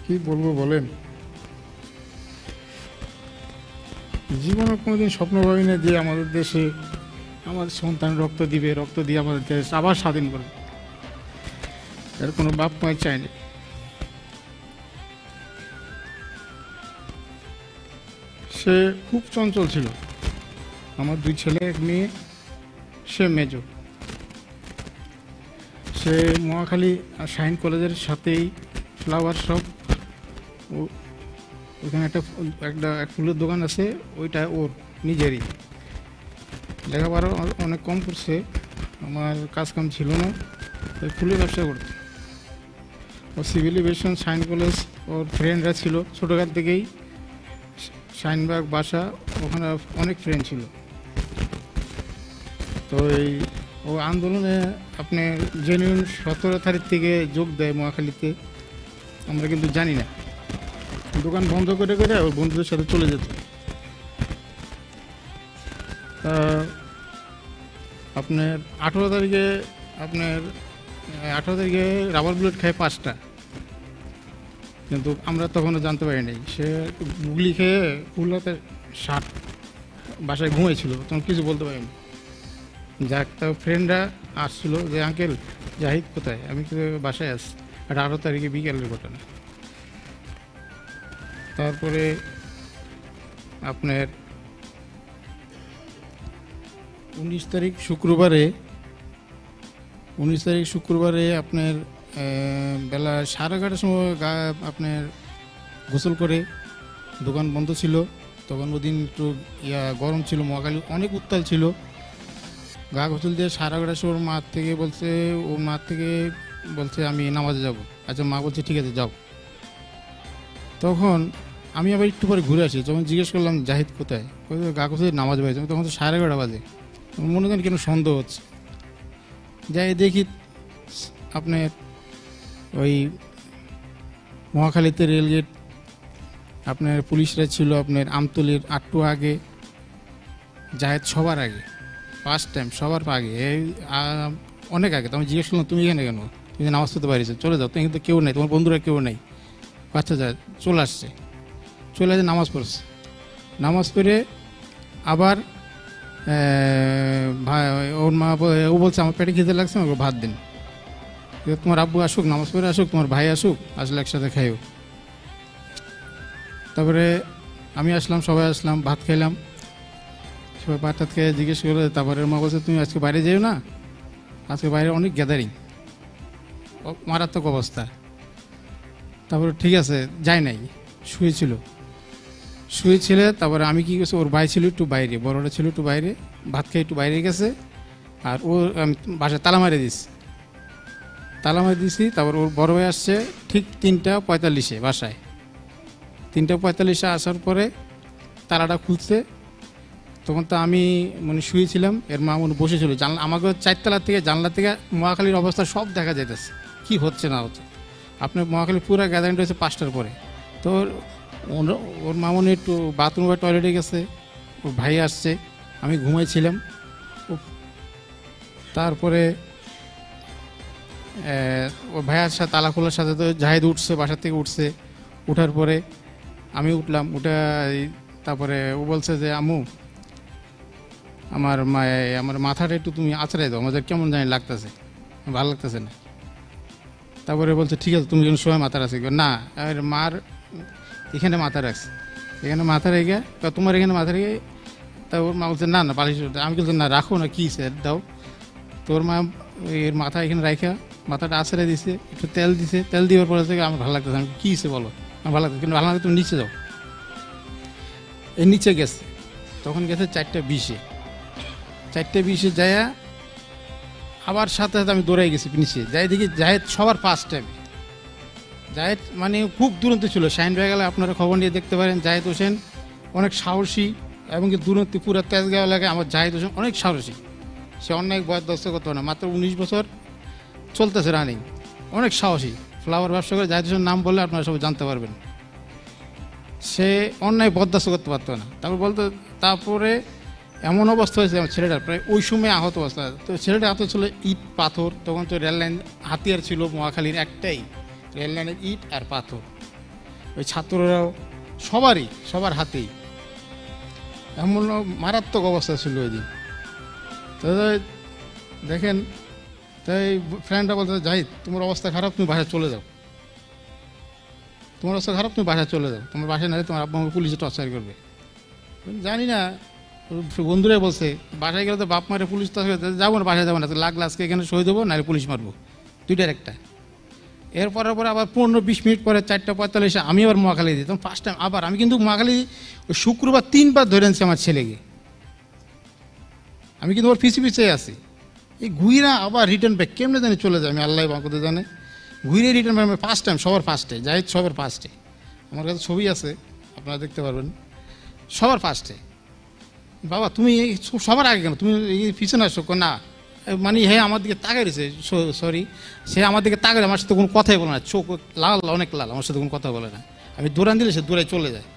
কি বলবো বলেন, জীবনে কোনোদিন স্বপ্ন ভাবি না যে আমাদের দেশে আমাদের সন্তান রক্ত দিবে, রক্ত দিয়ে আমাদের দেশ আবার স্বাধীন করবে। এর কোনো বাপ মায় চায়নি। সে খুব চঞ্চল ছিল। আমার 2 ছেলে 1 মেয়ে, সে মেজো। সে মহাখালী শাহিন কলেজের সাথেই ফ্লাওয়ার শপ, ওখানে একটা এক ফুলের দোকান আছে, ওইটা ওর নিজেরই। লেখাপড়া অনেক কম করছে, আমার কাজ কাম ছিল না, তাই ফুলের ব্যবসা করতো। ও সিভিল এভিয়েশন শাহিন কলেজ, ওর ফ্রেন্ডরা ছিল ছোটোকাল থেকেই। শাহিনবাগ বাসা, ওখানে অনেক ফ্রেন্ড ছিল। তো ও আন্দোলনে আপনার জেনুইন 17 তারিখ থেকে যোগ দেয় মহাখালীতে, আমরা কিন্তু জানি না। দোকান বন্ধ করে করে ওর বন্ধুদের সাথে চলে যেত। আপনার 18 তারিখে রাবার বুলেট খায় 5টা, কিন্তু আমরা তখনও জানতে পারি নাই। সে গুগলি খেয়ে ফুলাতে শার্ট বাসায় ঘুমাইছিল, তখন কিছু বলতে পারিনি। যাক, তার ফ্রেন্ডরা আসছিল যে আঙ্কেল জাহিদ কোথায়, আমি বাসায় আসছি। 18 তারিখে বিকেলের ঘটনা। তারপরে আপনার 19 তারিখ শুক্রবারে আপনার বেলা 11:30 সময় আপনার গোসল করে, দোকান বন্ধ ছিল তখন, ওদিন একটু গরম ছিল, মহাখালী অনেক উত্তাল ছিল। গা গোসল দিয়ে 11:30 সময় ওর মা থেকে বলছে আমি নামাজে যাব। আচ্ছা, মা বলছে ঠিক আছে যাও। তখন আমি আবার একটু পরে ঘুরে আসি, যখন জিজ্ঞেস করলাম জাহিদ কোথায়, গা গোসল নামাজ পড়েছে, তখন তো 11:30 বাজে। মনে করেন কেন সন্দেহ হচ্ছে, যাই দেখি আপনার ওই মহাখালীতে রেলগেট আপনার পুলিশরা ছিল, আপনার আমতলির আটটু আগে, জাহেদ সবার আগে, ফার্স্ট টাইম সবার আগে, অনেক আগে। তো আমি জিজ্ঞেস করলাম তুমি এখানে কেন, তুমি নামাজ পড়তে পারিস, চলে যাও, তুমি কিন্তু কেউ নেই, তোমার বন্ধুরা কেউ নেই। আচ্ছা যায়, চলে আসছে নামাজ পড়ছে। নামাজ পড়ে আবার ওর মা ও বলছে আমার পেটে খেতে লাগছে, আমাকে ভাত দিন, তোমার আব্বু আসুক, নামাজ পড়ে আসুক, তোমার ভাই আসুক, আসলে একসাথে খাইও। তারপরে আমি আসলাম, সবাই আসলাম, ভাত খাইলাম। সবাই ভাত টাত খেয়ে জিজ্ঞেস করে, তারপরে মা বলছে তুমি আজকে বাইরে যেও না, আজকে বাইরে অনেক গ্যাদারিং, মারাত্মক অবস্থা। তারপরে ঠিক আছে, যাই নাই, শুয়েছিল। তারপরে আমি কি করছি, ওর ভাই ছিল একটু বাইরে, বড়টা ছিল একটু বাইরে, ভাত খেয়ে একটু বাইরে গেছে, আর ও আমি বাসায় তালা মারে দিছি। তারপর ওর বড় ভাই আসছে ঠিক 3:45 বাসায়। 3:45 আসার পরে তালাটা খুলছে, তখন তো আমি শুয়েছিলাম, এর মা বসেছিল জানলা, আমাকে 4 তলা থেকে জানলা থেকে মহাখালীর অবস্থা সব দেখা যাইতেছে, কি হচ্ছে না হচ্ছে। আপনার মহাখালী পুরো গ্যাদারিং রয়েছে 5টার পরে। তো ওর মা একটু বাথরুম বা টয়লেটে গেছে, ওর ভাই আসছে, আমি ঘুমাইছিলাম। তারপরে ওর ভাইয়ের সাথে তালা খোলার সাথে তো জাহিদ উঠছে, বাসার থেকে উঠছে। উঠার পরে আমি উঠলাম, তারপরে ও বলছে যে আম্মু আমার মাথাটা একটু তুমি আছড়াই দাও, আমাদের কেমন জানি লাগতেছে, ভালো লাগতেছে না। তারপরে বলছে ঠিক আছে, তুমি যখন সময় মাথা রাখছি না, মার এখানে মাথা রাখছি, এখানে মাথা রেখে, তোমার এখানে মাথা রেখে। তারপর মা বলছে না না পালিশ, আমি বলছি না রাখো না, কী স্যার দাও। তোর মা এর মাথা এখানে রাখা, মাথাটা আছড়ে দিছে, একটু তেল দিছে, তেল দেওয়ার পরে থেকে আমার ভালো লাগতেছে। আমি কী হিসে বলো, আমার ভালো লাগতেছে, কিন্তু ভালো লাগে তুমি নিচে যাও। এই নিচে গেছে, তখন গেছে 4:20 যায়, আবার সাথে সাথে আমি দৌড়াই গেছি নিচে যাই, দেখি জাহেদ সবার ফার্স্ট টাইমে। জাহেদ খুব দুরন্ত ছিল, শাহিন ভাই গেলে আপনারা খবর নিয়ে দেখতে পারেন। জাহেদ হোসেন অনেক সাহসী, এবং কি দুরন্ত পুরো তেজগাঁও এলাকায় আমার জাহেদ হোসেন অনেক সাহসী। সে অনেক বয়স করতে না, মাত্র 19 বছর চলতেছে রানিং, অনেক সাহসী, ফ্লাওয়ার ব্যবসা করে। জাহেদ হোসেন নাম বললে আপনারা সব জানতে পারবেন। সে অন্যায় বরদাস্ত করতে পারতো না। তারপরে এমন অবস্থা হয়েছে আমার ছেলেটার, প্রায় ওই সময় আহত অবস্থা। তো ছেলেটা আহত ছিল ইট পাথর, তখন তো রেললাইন হাতিয়ার ছিল মহাখালীর একটাই, রেললাইনের ইট আর পাথর। ওই ছাত্ররাও সবার হাতেই, এমন মারাত্মক অবস্থা ছিল ওই দিন। তো দেখেন, তাই ফ্রেন্ডরা বলতে, জাহিদ তোমার অবস্থা খারাপ, তুমি বাসায় চলে যাও, তোমার অবস্থা খারাপ, তুমি বাসায় চলে যাও, তোমার বাসায় না তোমার আব্বা আমাকে পুলিশে টর্চার করবে। জানি না, বন্ধুরাই বলছে বাসায় গেলে তো বাপ মারে পুলিশ টর্চার, যাবো না, বাসায় যাবো না, লাগলে আজকে এখানে সই দেবো, নাহলে পুলিশ মারবো, দুইটার একটা। এরপরে আবার 15-20 মিনিট পরে 4:45 আমি আবার মহাখালী দিই, তখন ফার্স্ট টাইম আবার আমি কিন্তু মহাখালী ওই শুক্রবার 3বার ধরে আনছি আমার ছেলেকে, আমি কিন্তু ওর পিছিয়ে আছি। এই ঘুইরা আবার রিটার্ন ব্যাক কেমনে জানি চলে যায়, আমি আল্লাহ বাঁকুতে জানে, ঘুরে রিটার্ন ব্যাক ফার্স্ট টাইম, সবার ফার্স্টে, জাহিদ সবার ফার্স্টে, আমার কাছে ছবি আছে আপনারা দেখতে পারবেন, সবার ফার্স্টে। বাবা তুমি সবার আগে কেন, তুমি এই পিছনে আসো না, মানে হ্যাঁ আমার দিকে তাকাই রয়েছে, সরি সে আমার দিকে তাকাই, আমার সাথে কোনো কথাই বলে না, চোখ লাল অনেক লাল, আমার সাথে কোনো কথা বলে না, আমি দৌড়ান দিলে সে দৌড়ায় চলে যায়।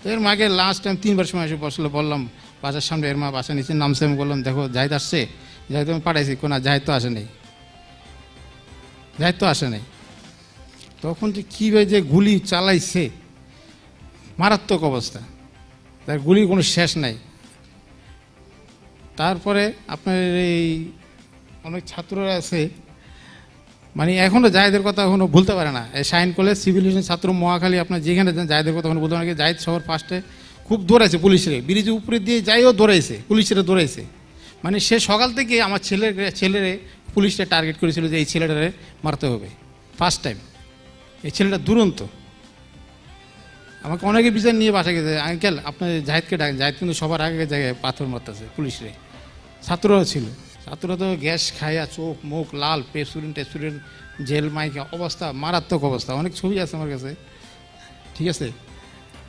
তো এর মাকে লাস্ট টাইম 3বার সময় এসে বসলে, বললাম বাসার সামনে, এর মা বাসা নিচে নামছে, আমি বললাম দেখো জাহিদ আসছে, জাহিদ আমি পাঠাইছি, কোনা জাহিদ তো আসে নাই, জাহিদ তো আসে নাই। তখন যে কীভাবে যে গুলি চালাইছে, মারাত্মক অবস্থা, তার গুলির কোনো শেষ নাই। তারপরে আপনার এই অনেক ছাত্ররা আছে, মানে এখনও জাহিদের কথা এখনও ভুলতে পারে না, এই শাইন কলেজ সিভিলিয়েশন ছাত্র মহাখালী, আপনার যেখানে জাহিদের কথা বলতে পারে, জাহিদ সবার ফার্স্টে খুব দৌড়াইছে পুলিশের, ব্রিজের উপরে দিয়ে যাইও দৌড়াইছে, পুলিশেরা দৌড়াইছে, মানে সে সকাল থেকে আমার ছেলেরে পুলিশটা টার্গেট করেছিল যে এই ছেলেটারে মারতে হবে, ফার্স্ট টাইম। এই ছেলেটা দুরন্ত, আমাকে অনেকে বিচার নিয়ে বাসা গেছে, আঙ্কেল আপনার জাহিদকে ডাকেন, জাহিদ কিন্তু সবার আগে জায়গায় পাথর মারতেছে পুলিশরে, ছাত্ররাও ছিল, ছাত্ররা তো গ্যাস খাইয়া চোখ মুখ লাল, টেস্টুডেন্ট জেল মাইকা অবস্থা, মারাত্মক অবস্থা, অনেক ছবি আছে আমার কাছে, ঠিক আছে।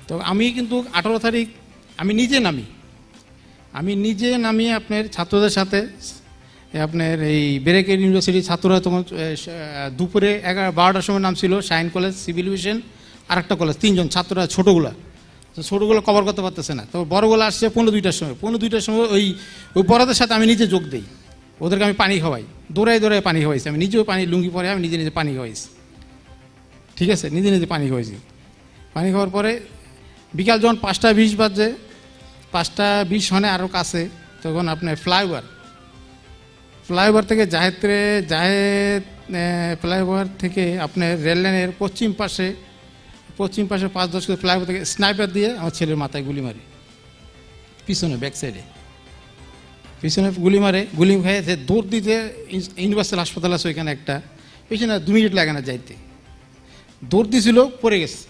তো আমি কিন্তু 18 তারিখ আমি নিজে নামি আপনার ছাত্রদের সাথে, আপনার এই ব্রেকের ইউনিভার্সিটির ছাত্ররা তখন দুপুরে 11-12টার সময় নাম ছিল শাইন কলেজ সিভিলিয়েশন, আর একটা কলেজ, 3জন ছাত্ররা, ছোটোগুলো কভার করতে পারতেছে না, তো বড়গুলো আসছে 15-2টার সময়, 15-2টার সময় ওই বড়দের সাথে আমি নিজে যোগ দিই, ওদেরকে আমি পানি খাওয়াই, দৌড়ায় পানি খাওয়াইছি, আমি নিজেও পানি লুঙ্গি পরে আমি নিজে পানি খাওয়াইছি, ঠিক আছে, নিজে পানি খাওয়াইছি। পানি খাওয়ার পরে বিকাল যখন 5:20 বাজে, 5:20 হনে আরও কাছে, তখন আপনার ফ্লাইওভার থেকে জাহেদ ফ্লাইওভার থেকে আপনার রেল লাইনের পশ্চিম পাশে 5-10 কিলো ফ্লাইওভার থেকে স্নাইপার দিয়ে আমার ছেলের মাথায় গুলি মারে, পিছনে ব্যাক সাইডে পিছনে গুলি খেয়ে যে দৌড় দিতে ইউনিভার্সাল হাসপাতাল আছে ওইখানে একটা, পেছনে 2 মিনিট লাগে না যাইতে, দৌড় দিয়েছিল, পড়ে গেছে,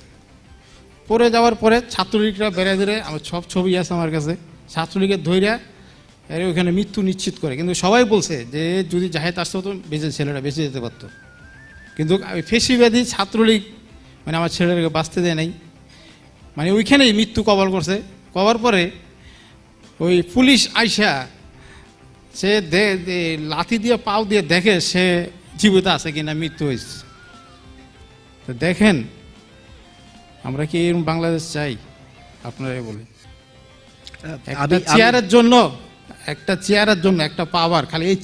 পড়ে যাওয়ার পরে ছাত্রলীগরা বেড়ে ধরে, আমার সব ছবি আছে আমার কাছে, ছাত্রলীগের ধৈর্য এর ওইখানে মৃত্যু নিশ্চিত করে, কিন্তু সবাই বলছে যে যদি জাহেদ আসতে হতো ছেলেরা বেঁচে যেতে পারতো, কিন্তু ফেসিবাদী ছাত্রলীগ মানে আমার ছেলেটাকে বাঁচতে দেয় নাই, মানে ওইখানেই মৃত্যু কবল করছে। করার পরে ওই পুলিশ আইসা সে লাথি দিয়ে পাও দিয়ে দেখে সে জীবিত আছে কিনা, মৃত্যু হয়েছে। তো দেখেন আমরা কি এরকম বাংলাদেশ চাই? আপনারাই বলেন। একটা চেয়ারের জন্য একটা পাওয়ার, খালি এই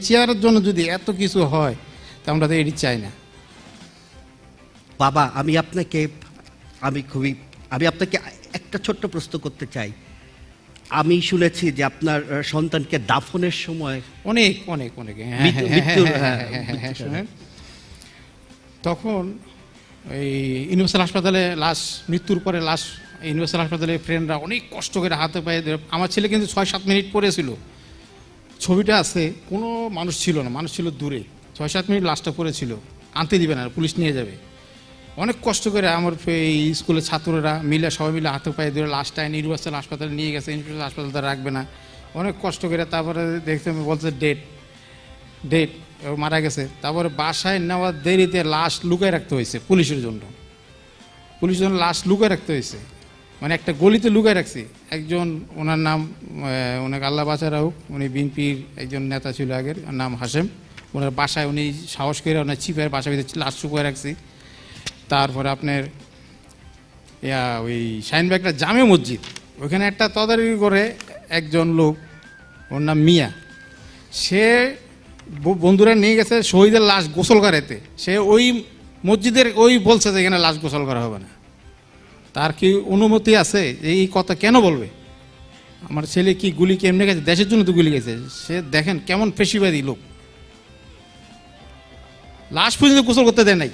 চেয়ারের জন্য যদি এত কিছু হয় তা আমরা তো এটি চাই না। বাবা আমি আপনাকে একটা ছোট্ট প্রশ্ন করতে চাই। আমি শুনেছি যে আপনার সন্তানকে দাফনের সময় অনেক তখন এই ইউনিভার্সাল হাসপাতালে মৃত্যুর পরে লাশ ইউনিভার্সাল হাসপাতালে ফ্রেন্ডরা অনেক কষ্ট করে হাতে পায়ে, আমার ছেলে কিন্তু 6-7 মিনিট পড়েছিল, ছবিটা আছে, কোনো মানুষ ছিল না, মানুষ ছিল দূরে, 6-7 মিনিট লাশটা পড়েছিল, আনতে দিবে না, পুলিশ নিয়ে যাবে। অনেক কষ্ট করে আমার এই স্কুলের ছাত্ররা মিলে সবাই মিলে হাতে পায়ে ধরে লাশটা ইউনিভার্সাল হাসপাতালে নিয়ে গেছে, ইউনিভার্সাল হাসপাতালটা রাখবে না, অনেক কষ্ট করে। তারপরে দেখতে বলছে ডেট মারা গেছে। তারপরে বাসায় নেওয়ার দেরিতে লাশ লুকায় রাখতে হয়েছে পুলিশের জন্য লাশ লুকায় রাখতে হয়েছে, মানে একটা গলিতে লুকায় রাখছি। একজন ওনার নাম ওনাকে আল্লাহ বাঁচারা হোক, উনি বিএনপির একজন নেতা ছিল আগের, নাম হাসেম, ওনার বাসায় উনি সাহস করে ওনার চিপের বাসার ভিতরে লাশ লুকায় রাখছি। তারপরে আপনার ওই শাহিনবাগটা জামে মসজিদ, ওইখানে একটা তদারকি করে একজন লোক, ওর নাম মিয়া, সে বন্ধুরা নিয়ে গেছে শহীদের লাশ গোসল করাইতে, সে ওই মসজিদের ওই বলছে যে এখানে লাশ গোসল করা হবে না, তার কি অনুমতি আছে এই কথা কেন বলবে? আমার ছেলে কি গুলি কেমনে গেছে, দেশের জন্য তো গুলি গেছে, সে দেখেন কেমন পেশিবাদী লোক, লাশ পর্যন্ত গোসল করতে দেয় নাই।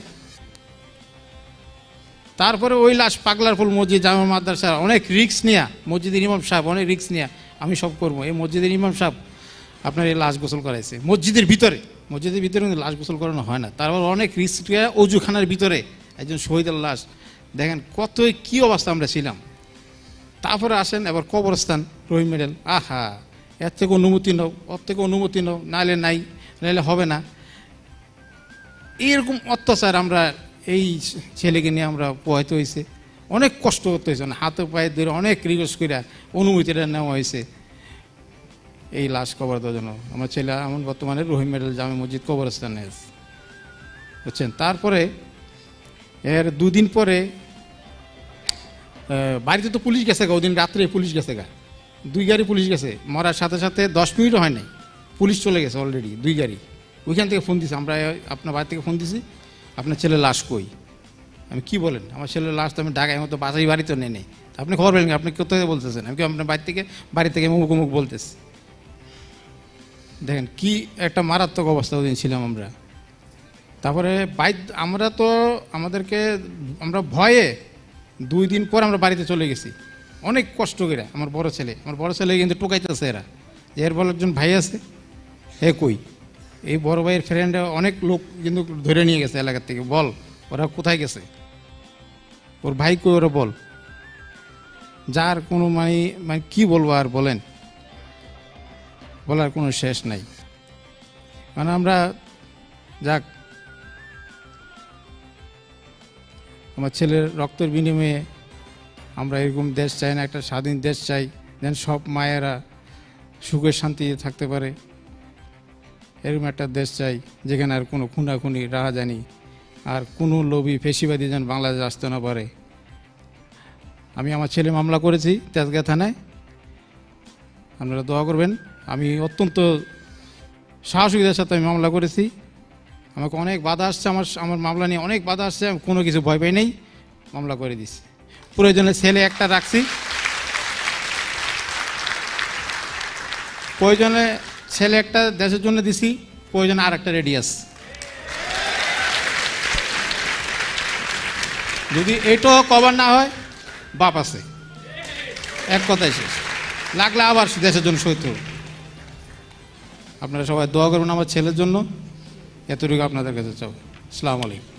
তারপরে ওই লাশ পাগলার ফুল মসজিদ জামা মাদ্রাসা অনেক রিস্ক নিয়া, মসজিদের ইমাম সাহেব অনেক রিস্ক নিয়া আমি সব করবো, এই মসজিদের ইমাম সাহেব আপনার এই লাশ গোসল করাইছে মসজিদের ভিতরে কিন্তু লাশ গোসল করানো হয় না। তারপর অনেক রিস্ক অজুখানার ভিতরে একজন শহীদের লাশ, দেখেন কত কি অবস্থা আমরা ছিলাম। তারপরে আসেন এবার কবরস্থান রহিম মেডেল, আহা এর থেকে অনুমতি নাও, ওর থেকে অনুমতি নাও, নাইলে হবে না। এইরকম অত্যাচার আমরা এই ছেলেকে নিয়ে আমরা পোহাইতে হয়েছে, অনেক কষ্ট করতে হয়েছে, হাতে পায়ে ধরে অনেক রিকোয়েস্ট করে অনুমতিটা নেওয়া হয়েছে এই লাশ কবর দেওয়ার জন্য। আমার ছেলে এমন বর্তমানে রহিম মেডেল জামে মসজিদ কবরস্থানে আছে, বুঝছেন। তারপরে এর দুদিন পরে বাড়িতে তো পুলিশ গেছে গা, ওদিন রাত্রে পুলিশ গেছে গা, 2 গাড়ি পুলিশ গেছে, মরার সাথে সাথে 10 মিনিটও হয় নাই পুলিশ চলে গেছে অলরেডি 2 গাড়ি। ওইখান থেকে ফোন দিছি আমরা, আপনার বাড়ি থেকে ফোন দিছি, আপনার ছেলের লাশ কই? আমি কি বলেন, আমার ছেলের লাশ তো আমি ঢাকায় মতো বাসাই বাড়িতে নেই। আপনি খবর পেলেন, আপনি কোথায় বলতেছেন? আমি কি আপনার বাড়ি থেকে মুখ বলতেছি। দেখেন কি একটা মারাত্মক অবস্থা ওদিন ছিলাম আমরা। তারপরে আমরা ভয়ে 2 দিন পর আমরা বাড়িতে চলে গেছি, অনেক কষ্ট করে। আমার বড় ছেলে কিন্তু টোকাইতেছে এরা, যে এর বল একজন ভাই আছে, হে কই? এই বড় ভাইয়ের ফ্রেন্ড অনেক লোক কিন্তু ধরে নিয়ে গেছে এলাকার থেকে, বল ওরা কোথায় গেছে, ওর ভাই কই ওরা বল। যার কোনো মানে কি বলবো আর বলেন, বলার কোনো শেষ নাই। মানে আমরা যাক আমার ছেলের রক্তের বিনিময়ে আমরা এরকম দেশ চাই না, একটা স্বাধীন দেশ চাই, যেন সব মায়েরা সুখে শান্তিতে থাকতে পারে। এরকম একটা দেশ চাই যেখানে আর কোনো খুনাখুনি রাহাজানি আর কোনো লোভী ফেসিবাদী যেন বাংলাদেশে আসতে না পারে। আমি আমার ছেলে মামলা করেছি তেজগাঁ থানায়, আপনারা দোয়া করবেন। আমি অত্যন্ত সাহসিকতার সাথে আমি মামলা করেছি, আমাকে অনেক বাধা আসছে, আমার মামলা নিয়ে অনেক বাধা আসছে, আমি কোনো কিছু ভয় পাই নেই, মামলা করে দিছি। প্রয়োজনে ছেলে একটা রাখছি, প্রয়োজনে ছেলে একটা দেশের জন্য দিছি, প্রয়োজনে আর একটা রেডি আছে। যদি এটাও কভার না হয়, বাপ আছে, এক কথাই শেষ। লাগলে আবার দেশের জন্য শহীদ হব। আপনারা সবাই দোয়া করবেন আমার ছেলের জন্য, এতটুকু আপনাদের কাছে চাও। আসসালামু আলাইকুম।